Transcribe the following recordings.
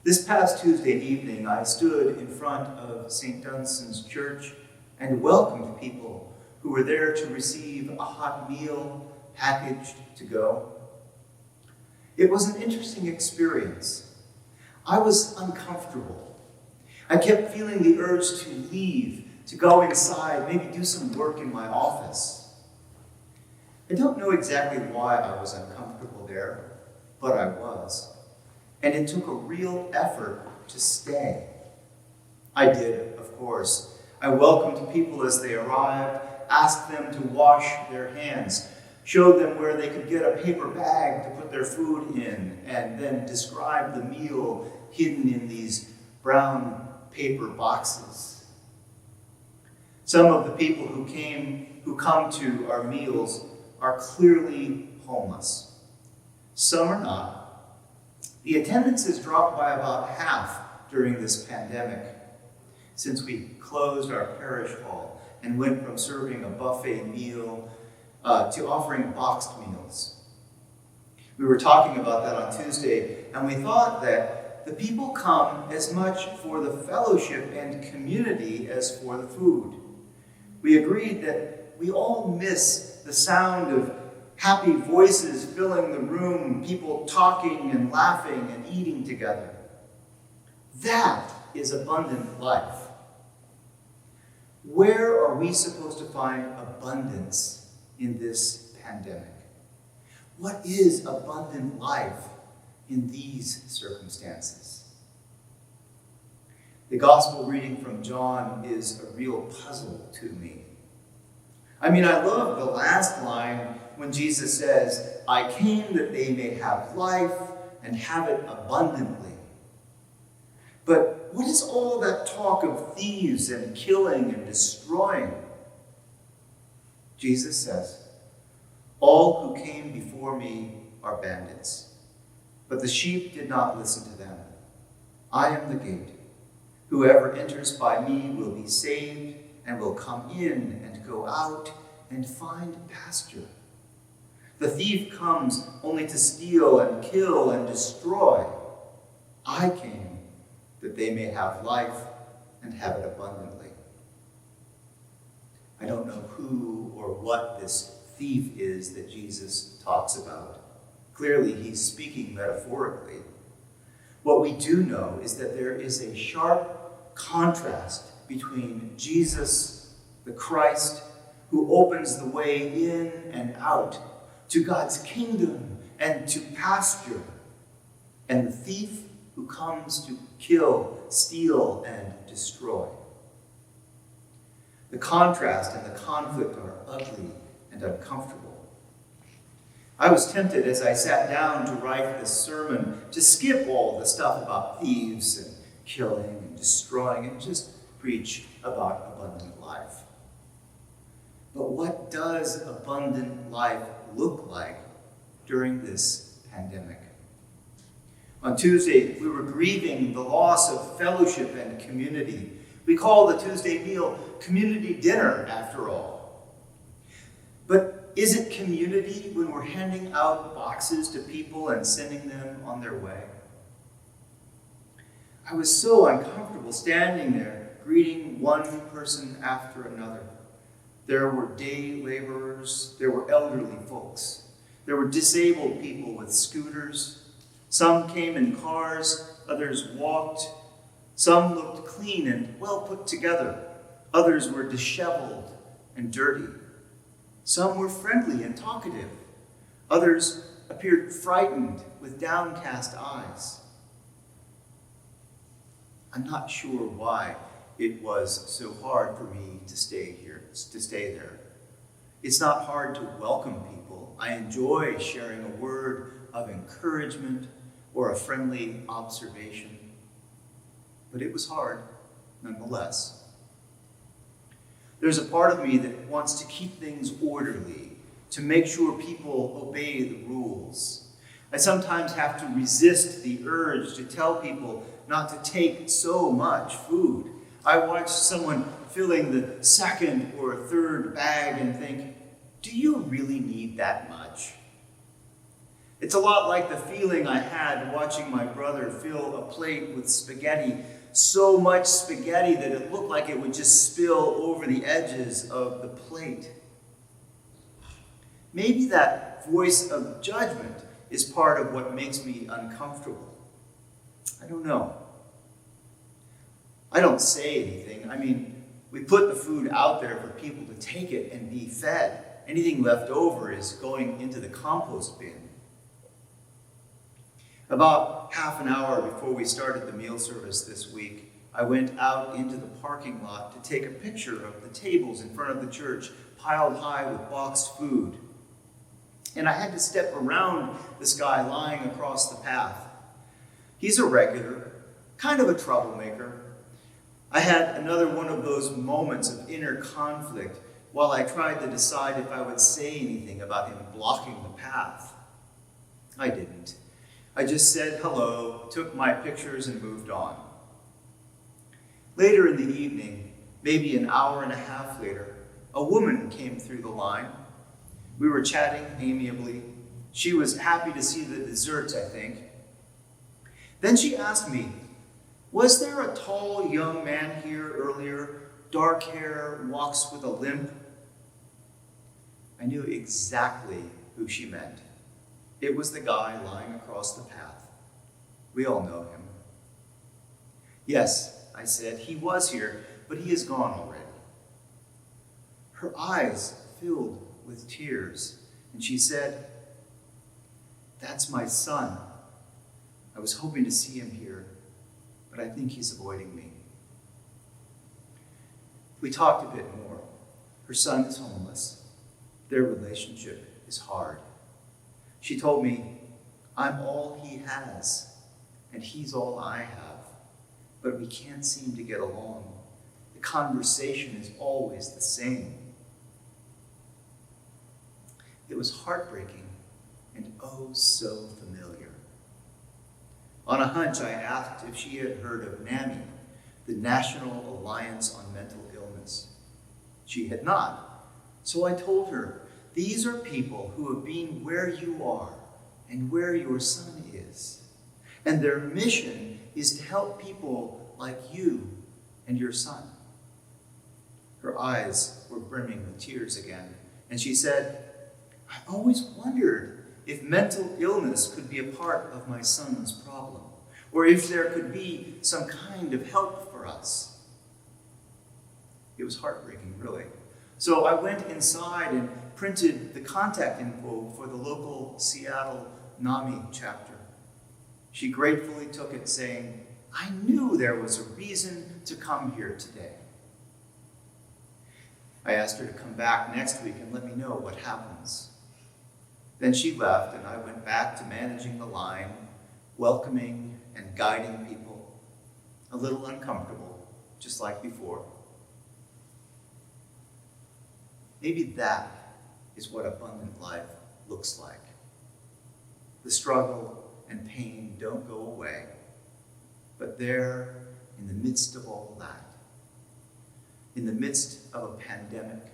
This past Tuesday evening, I stood in front of St. Dunstan's Church and welcomed people who were there to receive a hot meal packaged to go. It was an interesting experience. I was uncomfortable. I kept feeling the urge to leave, to go inside, maybe do some work in my office. I don't know exactly why I was uncomfortable there, but I was. And it took a real effort to stay. I did, of course. I welcomed people as they arrived, asked them to wash their hands, showed them where they could get a paper bag to put their food in, and then described the meal hidden in these brown paper boxes. Some of the people who come to our meals are clearly homeless. Some are not. The attendance has dropped by about half during this pandemic, since we closed our parish hall and went from serving a buffet meal to offering boxed meals. We were talking about that on Tuesday, and we thought that the people come as much for the fellowship and community as for the food. We agreed that we all miss the sound of happy voices filling the room, people talking and laughing and eating together. That is abundant life. Where are we supposed to find abundance in this pandemic? What is abundant life in these circumstances? The gospel reading from John is a real puzzle to me. I love the last line when Jesus says, "I came that they may have life and have it abundantly." But what is all that talk of thieves and killing and destroying? Jesus says, "All who came before me are bandits, but the sheep did not listen to them. I am the gate. Whoever enters by me will be saved and will come in and go out and find pasture. The thief comes only to steal and kill and destroy. I came that they may have life and have it abundantly." I don't know who or what this thief is that Jesus talks about. Clearly, he's speaking metaphorically. What we do know is that there is a sharp contrast between Jesus, the Christ, who opens the way in and out to God's kingdom and to pasture, and the thief who comes to kill, steal, and destroy. The contrast and the conflict are ugly and uncomfortable. I was tempted as I sat down to write this sermon to skip all the stuff about thieves and killing and destroying and just preach about abundant life. But what does abundant life look like during this pandemic? On Tuesday, we were grieving the loss of fellowship and community. We call the Tuesday meal community dinner, after all. But is it community when we're handing out boxes to people and sending them on their way? I was so uncomfortable standing there, greeting one person after another. There were day laborers, there were elderly folks, there were disabled people with scooters. Some came in cars, others walked. Some looked clean and well put together. Others were disheveled and dirty. Some were friendly and talkative. Others appeared frightened with downcast eyes. I'm not sure why it was so hard for me to stay there. It's not hard to welcome people. I enjoy sharing a word of encouragement or a friendly observation. But it was hard, nonetheless. There's a part of me that wants to keep things orderly, to make sure people obey the rules. I sometimes have to resist the urge to tell people not to take so much food. I watch someone filling the second or third bag and think, do you really need that much? It's a lot like the feeling I had watching my brother fill a plate with spaghetti, so much spaghetti that it looked like it would just spill over the edges of the plate. Maybe that voice of judgment is part of what makes me uncomfortable. I don't know. I don't say anything. I mean, we put the food out there for people to take it and be fed. Anything left over is going into the compost bin. About half an hour before we started the meal service this week, I went out into the parking lot to take a picture of the tables in front of the church, piled high with boxed food. And I had to step around this guy lying across the path. He's a regular, kind of a troublemaker. I had another one of those moments of inner conflict while I tried to decide if I would say anything about him blocking the path. I didn't. I just said hello, took my pictures, and moved on. Later in the evening, maybe an hour and a half later, a woman came through the line. We were chatting amiably. She was happy to see the desserts, I think. Then she asked me, "Was there a tall young man here earlier, dark hair, walks with a limp?" I knew exactly who she meant. It was the guy lying across the path. We all know him. "Yes," I said, "he was here, but he is gone already." Her eyes filled with tears, and she said, "That's my son. I was hoping to see him here, but I think he's avoiding me." We talked a bit more. Her son is homeless. Their relationship is hard. She told me, "I'm all he has, and he's all I have, but we can't seem to get along. The conversation is always the same." It was heartbreaking and oh so familiar. On a hunch, I asked if she had heard of NAMI, the National Alliance on Mental Illness. She had not, so I told her, "These are people who have been where you are and where your son is. And their mission is to help people like you and your son." Her eyes were brimming with tears again, and she said, "I always wondered if mental illness could be a part of my son's problem, or if there could be some kind of help for us." It was heartbreaking, really. So I went inside and printed the contact info for the local Seattle NAMI chapter. She gratefully took it, saying, "I knew there was a reason to come here today." I asked her to come back next week and let me know what happens. Then she left, and I went back to managing the line, welcoming and guiding people, a little uncomfortable, just like before. Maybe that is what abundant life looks like. The struggle and pain don't go away, but there, in the midst of all that, in the midst of a pandemic,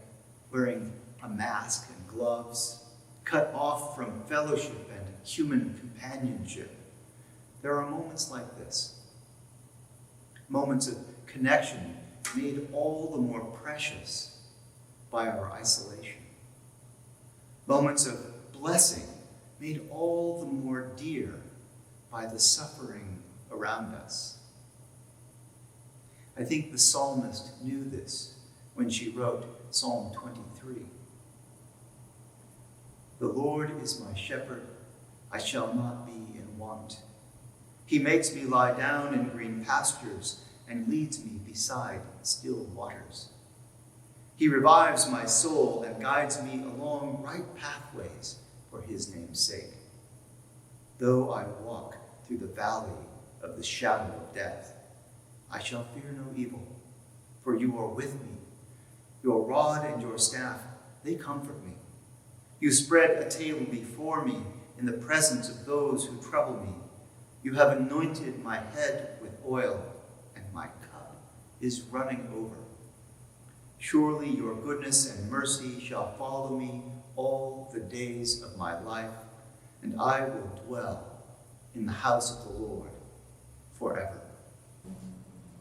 wearing a mask and gloves, cut off from fellowship and human companionship, there are moments like this. Moments of connection made all the more precious by our isolation. Moments of blessing made all the more dear by the suffering around us. I think the psalmist knew this when she wrote Psalm 23. "The Lord is my shepherd, I shall not be in want. He makes me lie down in green pastures and leads me beside still waters. He revives my soul and guides me along right pathways for his name's sake. Though I walk through the valley of the shadow of death, I shall fear no evil, for you are with me. Your rod and your staff, they comfort me. You spread a table before me in the presence of those who trouble me. You have anointed my head with oil, and my cup is running over. Surely your goodness and mercy shall follow me all the days of my life, and I will dwell in the house of the Lord forever.